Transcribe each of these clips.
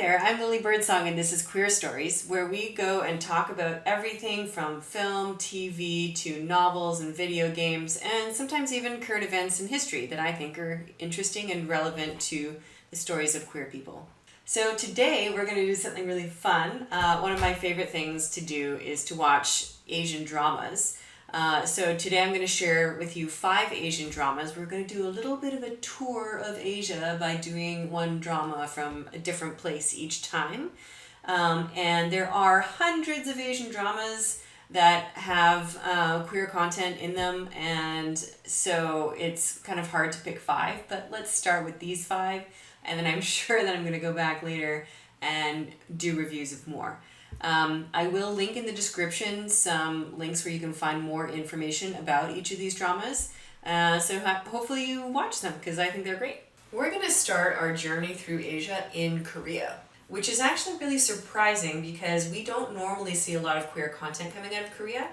there, I'm Lily Birdsong and this is Queer Stories, where we go and talk about everything from film, TV, to novels and video games, and sometimes even current events in history that I think are interesting and relevant to the stories of queer people. So today we're going to do something really fun. One of my favorite things to do is to watch Asian dramas. So today I'm going to share with you 5 Asian dramas. We're going to do a little bit of a tour of Asia by doing one drama from a different place each time. And there are hundreds of Asian dramas that have queer content in them, and so it's kind of hard to pick 5, but let's start with these 5, and then I'm sure that I'm going to go back later and do reviews of more. I will link in the description some links where you can find more information about each of these dramas. So hopefully you watch them because I think they're great. We're going to start our journey through Asia in Korea, which is actually really surprising because we don't normally see a lot of queer content coming out of Korea.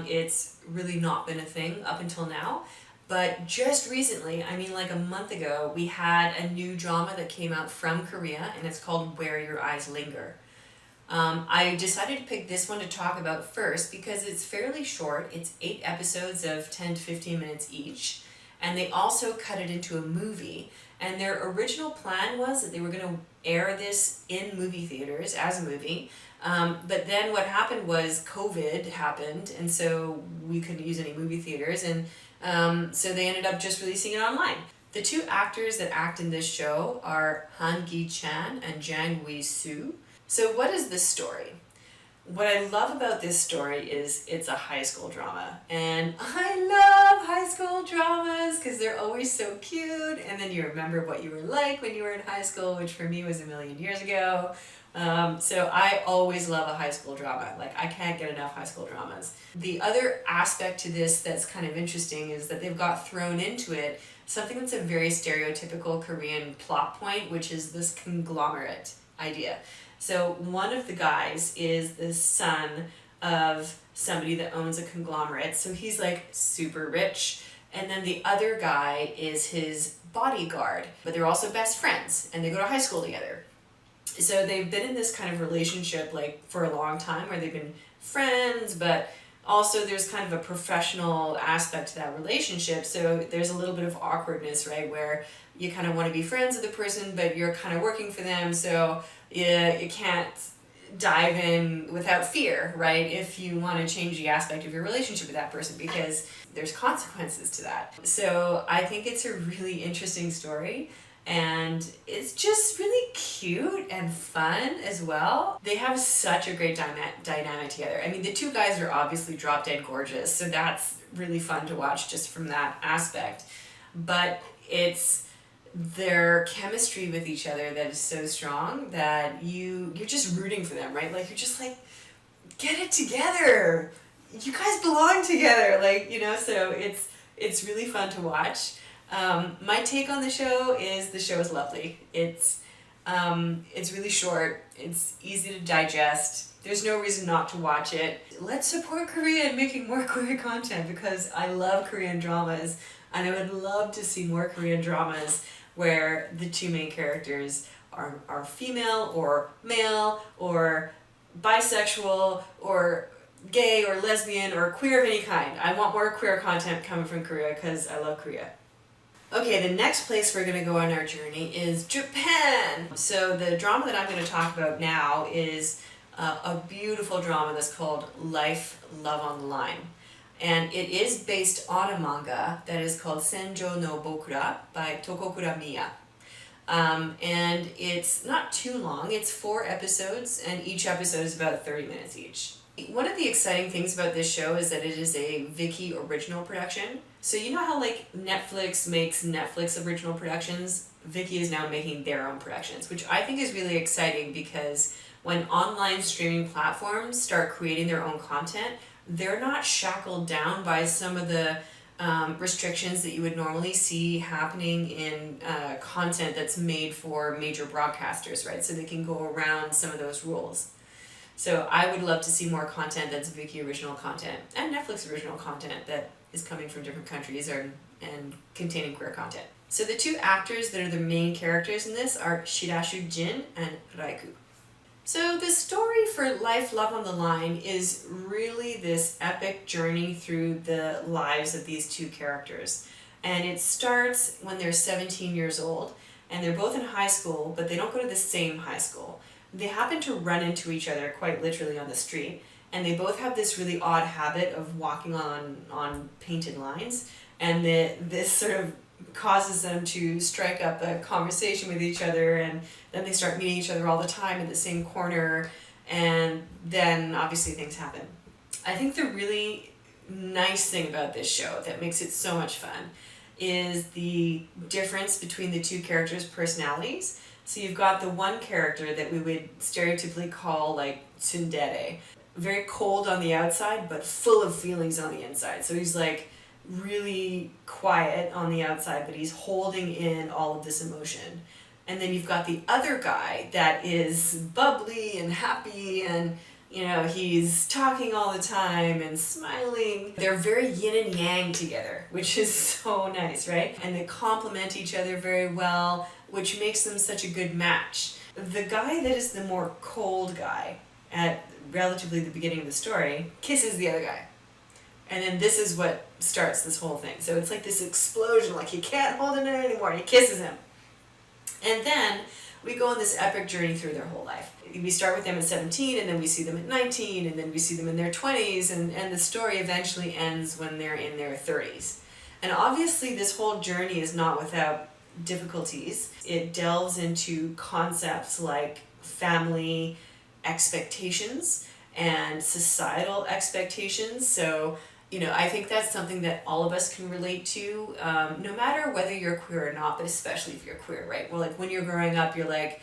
It's really not been a thing up until now. But just recently, I mean like a month ago, we had a new drama that came out from Korea, and it's called Where Your Eyes Linger. I decided to pick this one to talk about first because it's fairly short. It's 8 episodes of 10 to 15 minutes each, and they also cut it into a movie. And their original plan was that they were going to air this in movie theaters as a movie, but then what happened was COVID happened, and so we couldn't use any movie theaters, and so they ended up just releasing it online. The 2 actors that act in this show are Han Gi-chan and Jang Wee-soo. So what is this story? What I love about this story is it's a high school drama. And I love high school dramas because they're always so cute. And then you remember what you were like when you were in high school, which for me was a million years ago. So I always love a high school drama. Like, I can't get enough high school dramas. The other aspect to this that's kind of interesting is that they've got thrown into it something that's a very stereotypical Korean plot point, which is this conglomerate idea. So one of the guys is the son of somebody that owns a conglomerate, so he's like super rich, and then the other guy is his bodyguard, but they're also best friends, and they go to high school together. So they've been in this kind of relationship like for a long time where they've been friends, but also there's kind of a professional aspect to that relationship, so there's a little bit of awkwardness, right, where you kind of want to be friends with the person, but you're kind of working for them, so you can't dive in without fear, right, if you want to change the aspect of your relationship with that person, because there's consequences to that. So I think it's a really interesting story, and it's just really cute and fun as well. They have such a great dynamic together. I mean, the 2 guys are obviously drop dead gorgeous, so that's really fun to watch just from that aspect. But it's their chemistry with each other that is so strong that you're just rooting for them, right? Like, you're just like, get it together. You guys belong together, like, you know, so it's really fun to watch. My take on the show is lovely. It's really short. It's easy to digest. There's no reason not to watch it. Let's support Korea in making more queer content because I love Korean dramas, and I would love to see more Korean dramas where the 2 main characters are female or male or bisexual or gay or lesbian or queer of any kind. I want more queer content coming from Korea because I love Korea. Okay, the next place we're going to go on our journey is Japan. So the drama that I'm going to talk about now is a beautiful drama that's called Life, Love on the Line. And it is based on a manga that is called Senjo no Bokura by Tokokura Miya. And it's not too long, it's 4 episodes, and each episode is about 30 minutes each. One of the exciting things about this show is that it is a Viki original production. So you know how like Netflix makes Netflix original productions? Viki is now making their own productions, which I think is really exciting because when online streaming platforms start creating their own content, they're not shackled down by some of the restrictions that you would normally see happening in content that's made for major broadcasters, right? So they can go around some of those rules. So I would love to see more content that's Viki original content and Netflix original content that is coming from different countries and containing queer content. So the two actors that are the main characters in this are Shirashu Jin and Raiku. So the story for Life, Love on the Line is really this epic journey through the lives of these two characters. And it starts when they're 17 years old, and they're both in high school, but they don't go to the same high school. They happen to run into each other quite literally on the street, and they both have this really odd habit of walking on painted lines, and this sort of causes them to strike up a conversation with each other, and then they start meeting each other all the time in the same corner, and then obviously things happen. I think the really nice thing about this show that makes it so much fun is the difference between the two characters' personalities. So you've got the one character that we would stereotypically call like tsundere, very cold on the outside but full of feelings on the inside. So he's like really quiet on the outside, but he's holding in all of this emotion. And then you've got the other guy that is bubbly and happy, and he's talking all the time and smiling. They're very yin and yang together, which is so nice, right? And they complement each other very well, which makes them such a good match. The guy that is the more cold guy at relatively the beginning of the story kisses the other guy. And then this is what starts this whole thing. So it's like this explosion, like he can't hold it in anymore. He kisses him. And then we go on this epic journey through their whole life. We start with them at 17, and then we see them at 19, and then we see them in their 20s, and the story eventually ends when they're in their 30s. And obviously this whole journey is not without difficulties. It delves into concepts like family expectations and societal expectations. So I think that's something that all of us can relate to, no matter whether you're queer or not, but especially if you're queer, right? Well, like when you're growing up, you're like,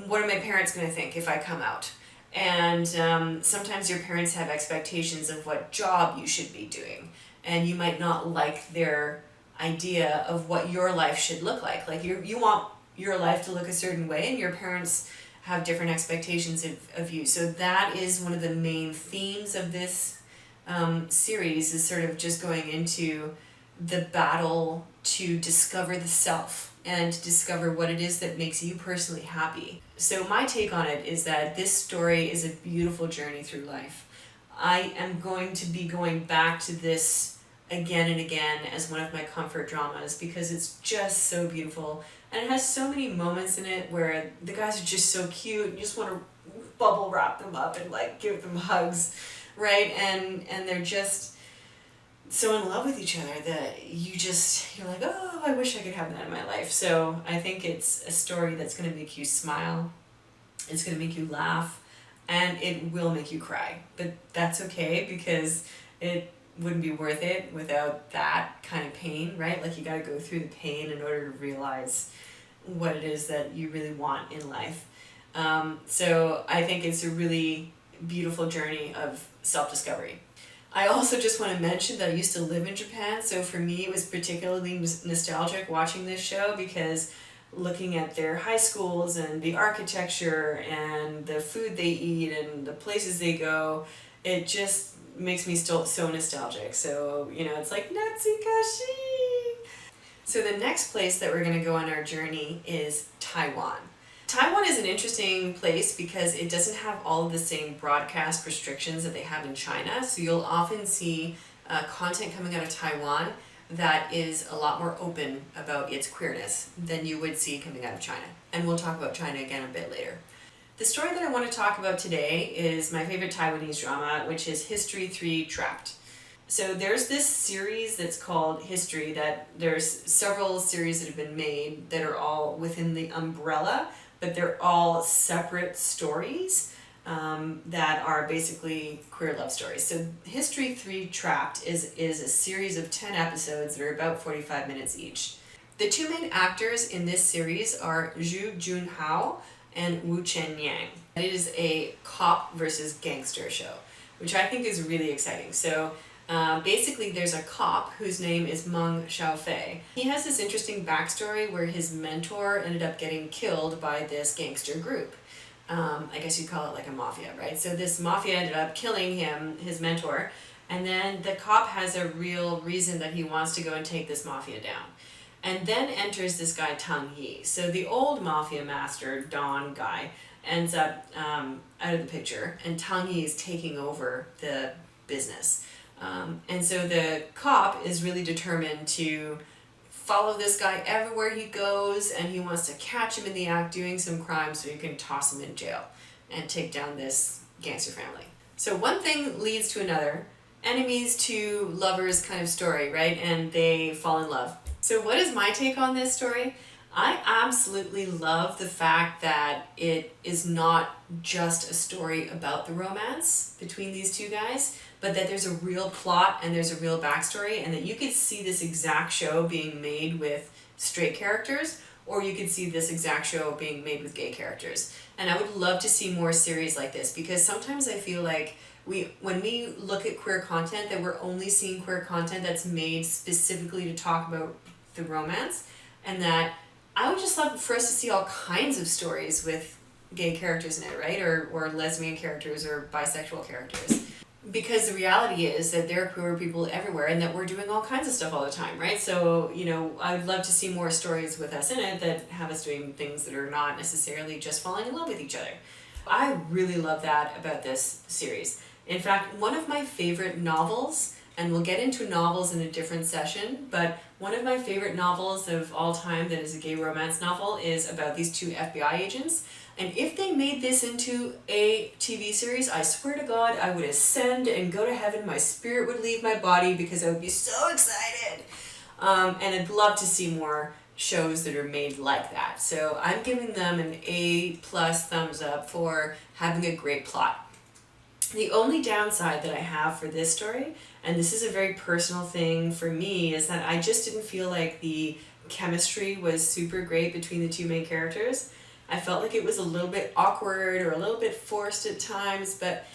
what are my parents going to think if I come out? And sometimes your parents have expectations of what job you should be doing, and you might not like their idea of what your life should look like. Like you want your life to look a certain way, and your parents have different expectations of you. So that is one of the main themes of this series, is sort of just going into the battle to discover the self and discover what it is that makes you personally happy. So my take on it is that this story is a beautiful journey through life. I am going to be going back to this again and again as one of my comfort dramas because it's just so beautiful, and it has so many moments in it where the guys are just so cute and you just want to bubble wrap them up and like give them hugs, right? And they're just so in love with each other that you're like, oh, I wish I could have that in my life. So I think it's a story that's going to make you smile, it's going to make you laugh, and it will make you cry. But that's okay, because it wouldn't be worth it without that kind of pain, right? Like you got to go through the pain in order to realize what it is that you really want in life. So I think it's a really beautiful journey of self-discovery. I also just want to mention that I used to live in Japan, so for me it was particularly nostalgic watching this show, because looking at their high schools and the architecture and the food they eat and the places they go, it just makes me still so nostalgic. So, it's like Natsukashi! So the next place that we're going to go on our journey is Taiwan. Taiwan is an interesting place because it doesn't have all of the same broadcast restrictions that they have in China. So you'll often see content coming out of Taiwan that is a lot more open about its queerness than you would see coming out of China. And we'll talk about China again a bit later. The story that I want to talk about today is my favorite Taiwanese drama, which is History 3 Trapped. So there's this series that's called History, that there's several series that have been made that are all within the umbrella, but they're all separate stories that are basically queer love stories. So History 3 Trapped is a series of 10 episodes that are about 45 minutes each. The two main actors in this series are Zhu Junhao and Wu Chen Yang. It is a cop versus gangster show, which I think is really exciting. So basically there's a cop whose name is Meng Xiaofei. He has this interesting backstory where his mentor ended up getting killed by this gangster group. I guess you'd call it like a mafia, right? So this mafia ended up killing his mentor, and then the cop has a real reason that he wants to go and take this mafia down. And then enters this guy Tang Yi. So the old mafia master, Don guy, ends up out of the picture, and Tang Yi is taking over the business. And so the cop is really determined to follow this guy everywhere he goes, and he wants to catch him in the act doing some crime so he can toss him in jail and take down this gangster family. So one thing leads to another, enemies to lovers kind of story, right? And they fall in love. So what is my take on this story? I absolutely love the fact that it is not just a story about the romance between these two guys, but that there's a real plot and there's a real backstory, and that you could see this exact show being made with straight characters, or you could see this exact show being made with gay characters. And I would love to see more series like this, because sometimes I feel like when we look at queer content, that we're only seeing queer content that's made specifically to talk about the romance, and that I would just love for us to see all kinds of stories with gay characters in it, right? Or lesbian characters or bisexual characters. Because the reality is that there are queer people everywhere, and that we're doing all kinds of stuff all the time, right? So, I would love to see more stories with us in it that have us doing things that are not necessarily just falling in love with each other. I really love that about this series. In fact, one of my favorite novels, and we'll get into novels in a different session, but one of my favorite novels of all time that is a gay romance novel is about these two FBI agents. And if they made this into a TV series, I swear to God, I would ascend and go to heaven. My spirit would leave my body because I would be so excited. And I'd love to see more shows that are made like that. So I'm giving them an A+ thumbs up for having a great plot. The only downside that I have for this story, and this is a very personal thing for me, is that I just didn't feel like the chemistry was super great between the two main characters. I felt like it was a little bit awkward or a little bit forced at times, but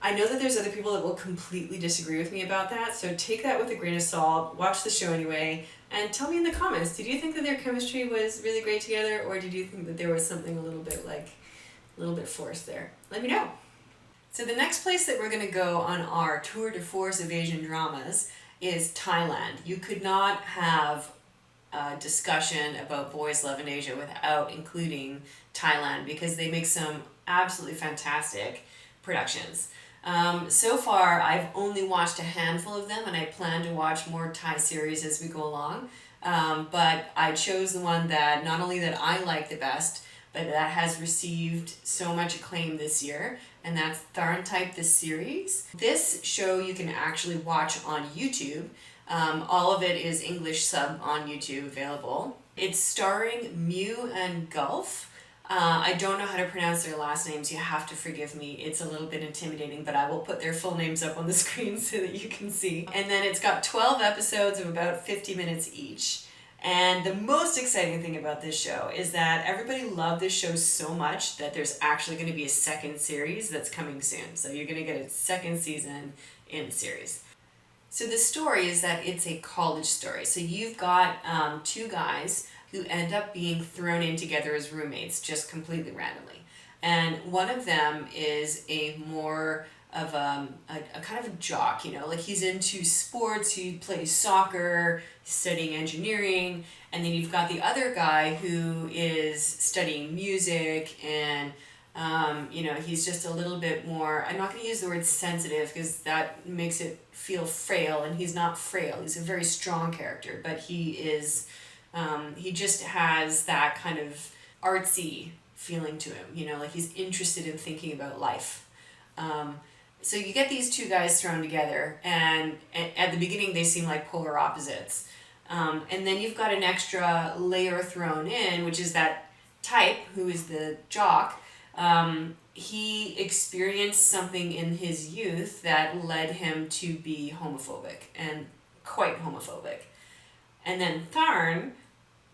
I know that there's other people that will completely disagree with me about that, so take that with a grain of salt, watch the show anyway, and tell me in the comments, did you think that their chemistry was really great together, or did you think that there was something a little bit forced there? Let me know. So the next place that we're going to go on our tour de force of Asian dramas is Thailand. You could not have a discussion about boys love in Asia without including Thailand, because they make some absolutely fantastic productions. So far, I've only watched a handful of them, and I plan to watch more Thai series as we go along. But I chose the one that not only that I like the best, but that has received so much acclaim this year, and that's Untamed, the series. This show you can actually watch on YouTube. All of it is English sub on YouTube available. It's starring Mew and Gulf. I don't know how to pronounce their last names, you have to forgive me. It's a little bit intimidating, but I will put their full names up on the screen so that you can see. And then it's got 12 episodes of about 50 minutes each. And the most exciting thing about this show is that everybody loved this show so much that there's actually going to be a second series that's coming soon. So you're going to get a second season in the series. So the story is that it's a college story. So you've got two guys who end up being thrown in together as roommates just completely randomly. And one of them is a more of a kind of a jock, like he's into sports, he plays soccer, he's studying engineering, and then you've got the other guy who is studying music, and he's just a little bit more, I'm not going to use the word sensitive because that makes it feel frail, and he's not frail, he's a very strong character, but he just has that kind of artsy feeling to him, like he's interested in thinking about life. So you get these two guys thrown together, and at the beginning they seem like polar opposites. And then you've got an extra layer thrown in, which is that type, who is the jock. He experienced something in his youth that led him to be homophobic, and quite homophobic. And then Tharn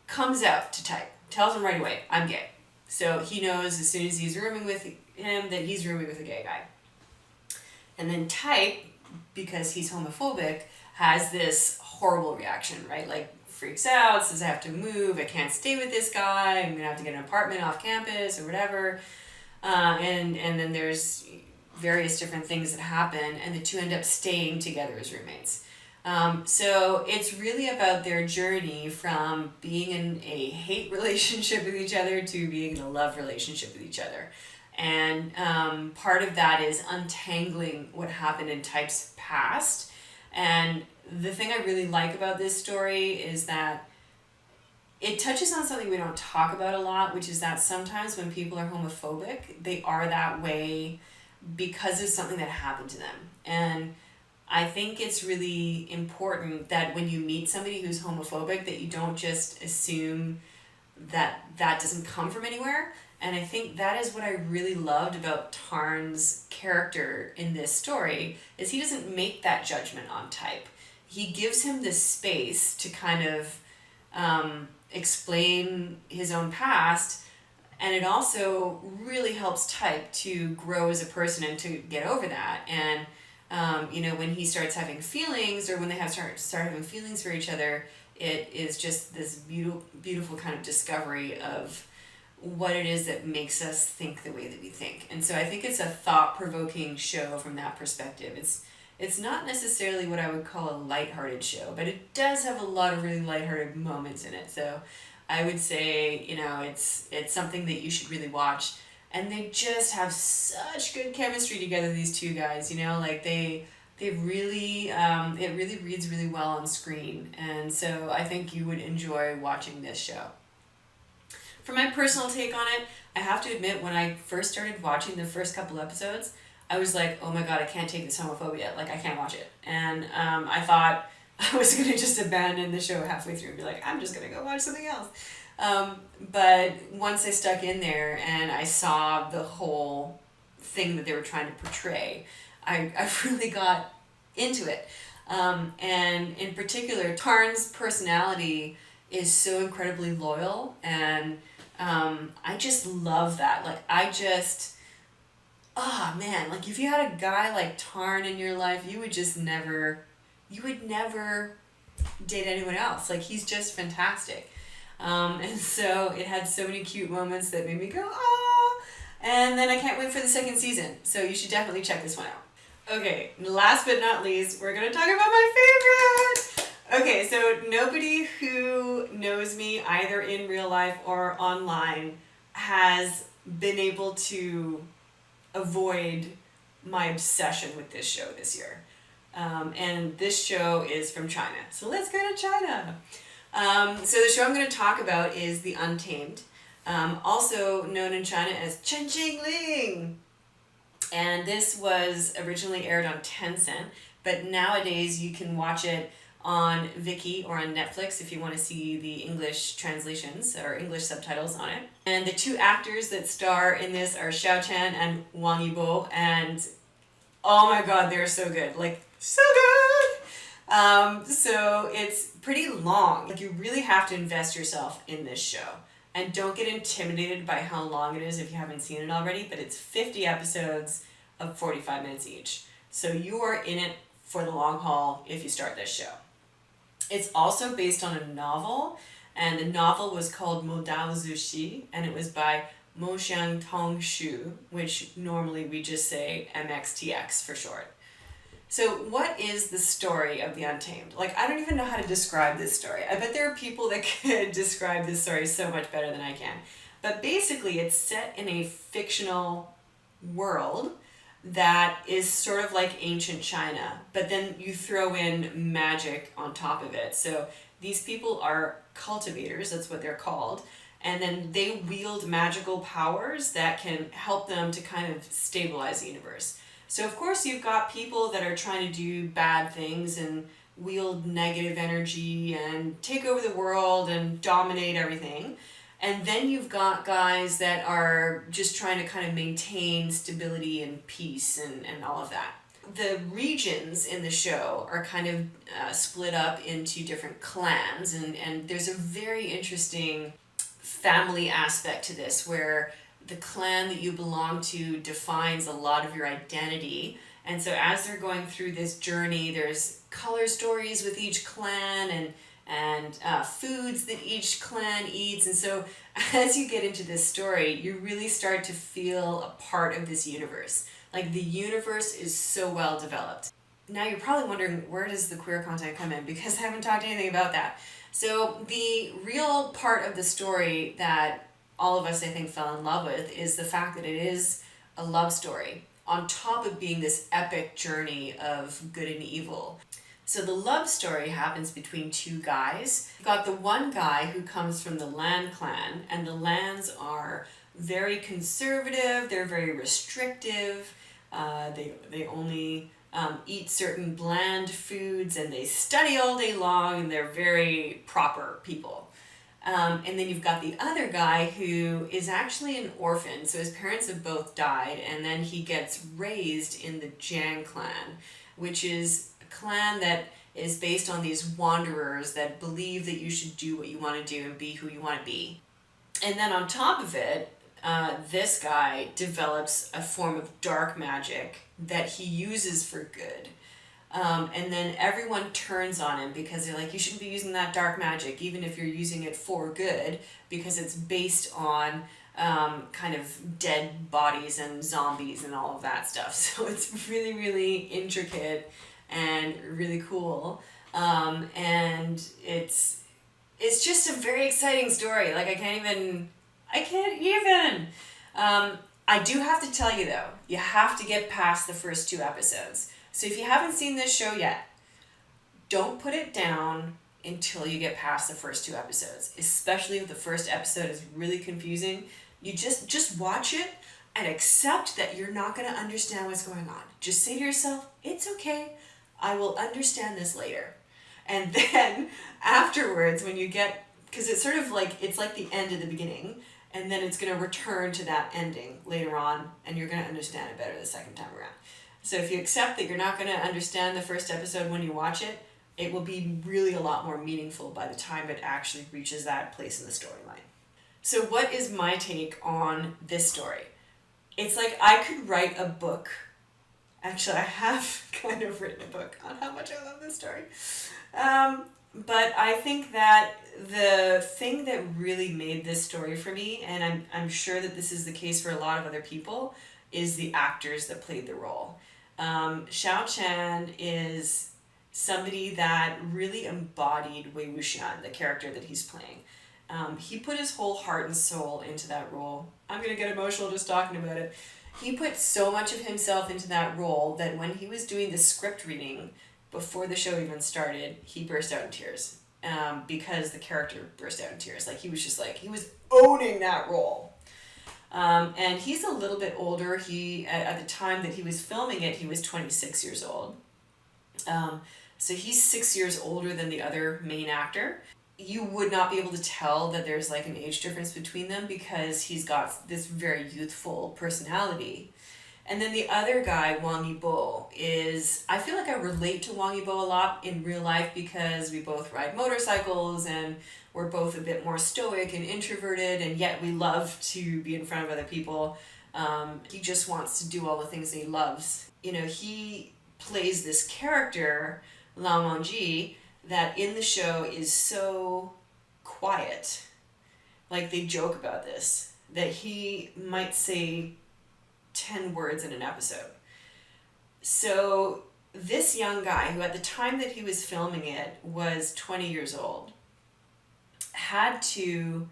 comes out to type, tells him right away, I'm gay. So he knows as soon as he's rooming with him that he's rooming with a gay guy. And then Type, because he's homophobic, has this horrible reaction, right? Like, freaks out, says I have to move, I can't stay with this guy, I'm gonna have to get an apartment off campus or whatever. And then there's various different things that happen, and the two end up staying together as roommates. So it's really about their journey from being in a hate relationship with each other to being in a love relationship with each other. And part of that is untangling what happened in Type's past. And the thing I really like about this story is that it touches on something we don't talk about a lot, which is that sometimes when people are homophobic, they are that way because of something that happened to them. And I think it's really important that when you meet somebody who's homophobic, that you don't just assume that that doesn't come from anywhere. And I think that is what I really loved about Tarn's character in this story, is he doesn't make that judgment on Type. He gives him this space to kind of explain his own past, and it also really helps Type to grow as a person and to get over that. And when he starts having feelings, or when they start having feelings for each other, it is just this beautiful kind of discovery of what it is that makes us think the way that we think. And so I think it's a thought-provoking show from that perspective. It's not necessarily what I would call a lighthearted show, but it does have a lot of really lighthearted moments in it. So I would say, it's something that you should really watch. And they just have such good chemistry together, these two guys, they really, it really reads really well on screen. And so I think you would enjoy watching this show. For my personal take on it, I have to admit, when I first started watching the first couple episodes, I was like, oh my God, I can't take this homophobia. Like, I can't watch it. And I thought I was going to just abandon the show halfway through and be like, I'm just going to go watch something else. But once I stuck in there and I saw the whole thing that they were trying to portray, I really got into it. And in particular, Tarn's personality is so incredibly loyal, and I just love that. Like, if you had a guy like Tarn in your life, you would never date anyone else. Like, he's just fantastic. And so it had so many cute moments that made me go, oh, and then I can't wait for the second season. So you should definitely check this one out. Okay, last but not least, we're going to talk about my favorite. Okay, so nobody who knows me either in real life or online has been able to avoid my obsession with this show this year. And this show is from China. So let's go to China. So the show I'm going to talk about is The Untamed, also known in China as Chen Qingling. And this was originally aired on Tencent, but nowadays you can watch it on Viki or on Netflix if you want to see the English translations or English subtitles on it. And the two actors that star in this are Xiao Chen and Wang Yibo, and oh my God, they're so good. Like, so good! So it's pretty long. Like, you really have to invest yourself in this show. And don't get intimidated by how long it is if you haven't seen it already, but it's 50 episodes of 45 minutes each. So you are in it for the long haul if you start this show. It's also based on a novel, and the novel was called Modao Zushi, and it was by Mo Xiang Tong Shu, which normally we just say MXTX for short. So what is the story of The Untamed? Like, I don't even know how to describe this story. I bet there are people that could describe this story so much better than I can. But basically, it's set in a fictional world that is sort of like ancient China, but then you throw in magic on top of it. So these people are cultivators, that's what they're called, and then they wield magical powers that can help them to kind of stabilize the universe. So of course you've got people that are trying to do bad things and wield negative energy and take over the world and dominate everything. And then you've got guys that are just trying to kind of maintain stability and peace and all of that. The regions in the show are kind of split up into different clans, and there's a very interesting family aspect to this where the clan that you belong to defines a lot of your identity. And so as they're going through this journey, there's color stories with each clan and foods that each clan eats. And so as you get into this story, you really start to feel a part of this universe. Like, the universe is so well developed. now you're probably wondering, where does the queer content come in? Because I haven't talked anything about that. So the real part of the story that all of us, I think, fell in love with is the fact that it is a love story on top of being this epic journey of good and evil. So the love story happens between two guys. You've got the one guy who comes from the Lan clan, and the Lans are very conservative, they're very restrictive, they only eat certain bland foods, and they study all day long, and they're very proper people. And then you've got the other guy who is actually an orphan, so his parents have both died, and then he gets raised in the Jang clan, which is a clan that is based on these wanderers that believe that you should do what you want to do and be who you want to be. And then on top of it, this guy develops a form of dark magic that he uses for good. And then everyone turns on him because they're like, you shouldn't be using that dark magic, even if you're using it for good, because it's based on kind of dead bodies and zombies and all of that stuff. So it's really, really intricate and really cool. And it's just a very exciting story. Like, I can't even. I do have to tell you, though, you have to get past the first 2 episodes. So if you haven't seen this show yet, don't put it down until you get past the first 2 episodes, especially if the first episode is really confusing. You just watch it and accept that you're not going to understand what's going on. Just say to yourself, it's okay, I will understand this later. And then afterwards, when you get, because it's sort of like, it's like the end of the beginning, and then it's going to return to that ending later on, and you're going to understand it better the second time around. So if you accept that you're not going to understand the first episode when you watch it, it will be really a lot more meaningful by the time it actually reaches that place in the storyline. So what is my take on this story? It's like I could write a book. Actually, I have kind of written a book on how much I love this story. But I think that the thing that really made this story for me, and I'm sure that this is the case for a lot of other people, is the actors that played the role. Xiao Chan is somebody that really embodied Wei Wuxian, the character that he's playing. He put his whole heart and soul into that role. I'm going to get emotional just talking about it. He put so much of himself into that role that when he was doing the script reading before the show even started, he burst out in tears because the character burst out in tears. Like, he was just like, he was owning that role. And he's a little bit older. He, at the time that he was filming it, he was 26 years old. So he's 6 years older than the other main actor. You would not be able to tell that there's like an age difference between them because he's got this very youthful personality. And then the other guy, Wang Yibo, is, I feel like I relate to Wang Yibo a lot in real life because we both ride motorcycles and we're both a bit more stoic and introverted, and yet we love to be in front of other people. He just wants to do all the things that he loves. You know, he plays this character, Lao Wangji, that in the show is so quiet. Like, they joke about this, that he might say 10 words in an episode. So this young guy, who at the time that he was filming it was 20 years old, had to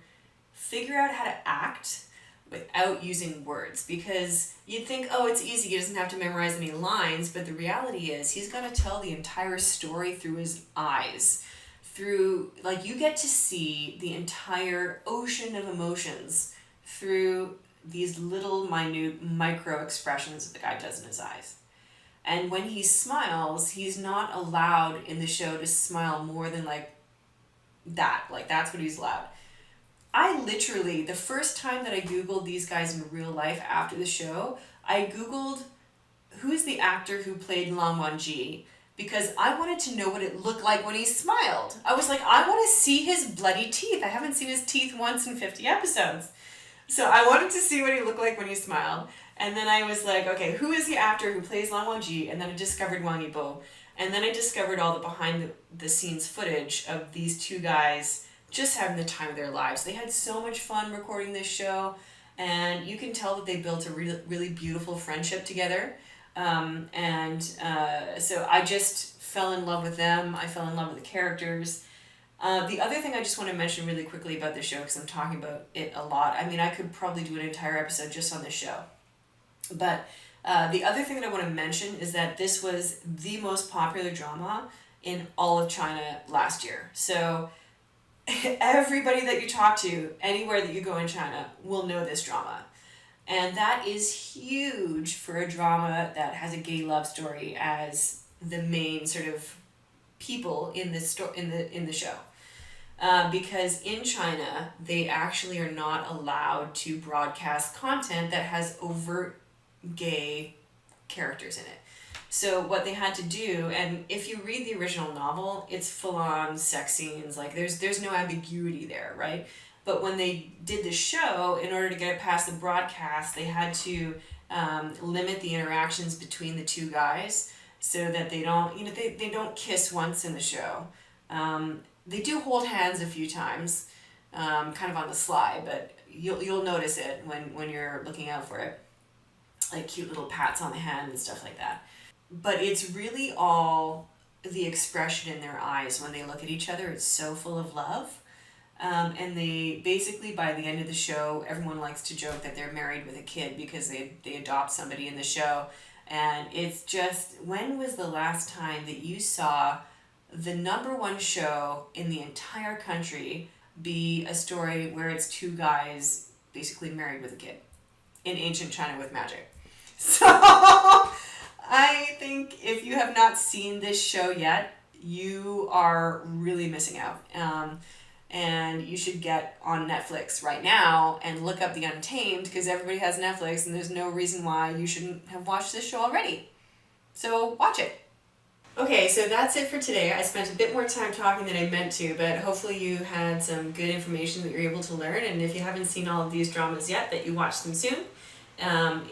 figure out how to act without using words, because you'd think, oh, it's easy, he doesn't have to memorize any lines, but the reality is he's got to tell the entire story through his eyes, through, like, you get to see the entire ocean of emotions through these little minute micro expressions that the guy does in his eyes. And when he smiles, he's not allowed in the show to smile more than like that. Like, that's what he's allowed. I literally, the first time that I Googled these guys in real life after the show, I Googled who's the actor who played Lan Wangji, because I wanted to know what it looked like when he smiled. I was like, I want to see his bloody teeth. I haven't seen his teeth once in 50 episodes. So I wanted to see what he looked like when he smiled. And then I was like, okay, who is the actor who plays Lan Wangji? And then I discovered Wang Yibo. And then I discovered all the behind the scenes footage of these two guys just having the time of their lives. They had so much fun recording this show, and you can tell that they built a really beautiful friendship together. So I just fell in love with them. I fell in love with the characters. The other thing I just want to mention really quickly about the show, because I'm talking about it a lot. I mean, I could probably do an entire episode just on this show. But the other thing that I want to mention is that this was the most popular drama in all of China last year. So everybody that you talk to, anywhere that you go in China, will know this drama. And that is huge for a drama that has a gay love story as the main sort of people in the show. Because in China, they actually are not allowed to broadcast content that has overt gay characters in it. So what they had to do, and if you read the original novel, it's full-on sex scenes, like there's no ambiguity there, right? But when they did the show, in order to get it past the broadcast, they had to limit the interactions between the two guys so that they don't, they don't kiss once in the show. They do hold hands a few times, kind of on the sly, but you'll notice it when you're looking out for it, like cute little pats on the hand and stuff like that. But it's really all the expression in their eyes when they look at each other. It's so full of love. And they basically, by the end of the show, everyone likes to joke that they're married with a kid because they adopt somebody in the show. And it's just, when was the last time that you saw the number one show in the entire country be a story where it's two guys basically married with a kid in ancient China with magic? So I think if you have not seen this show yet, you are really missing out. And you should get on Netflix right now and look up The Untamed, because everybody has Netflix and there's no reason why you shouldn't have watched this show already. So watch it. Okay, so that's it for today. I spent a bit more time talking than I meant to, but hopefully you had some good information that you're able to learn, and if you haven't seen all of these dramas yet, that you watch them soon.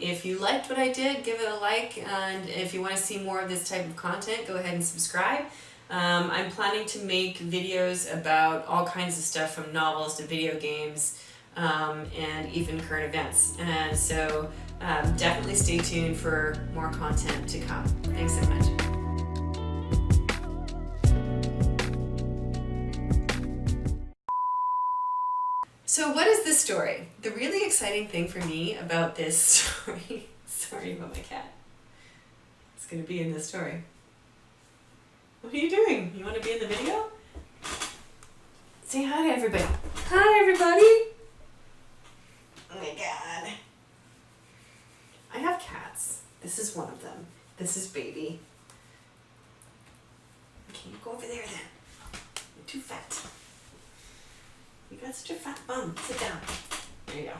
If you liked what I did, give it a like, and if you want to see more of this type of content, go ahead and subscribe. I'm planning to make videos about all kinds of stuff, from novels to video games, and even current events. And so definitely stay tuned for more content to come. Thanks so much. So what is this story? The really exciting thing for me about this story, sorry about my cat, it's going to be in this story. What are you doing? You want to be in the video? Say hi to everybody. Hi, everybody. Oh my God. I have cats. This is one of them. This is Baby. Okay, you go over there then. You're too fat. You got such a fat bum. Sit down. There you go.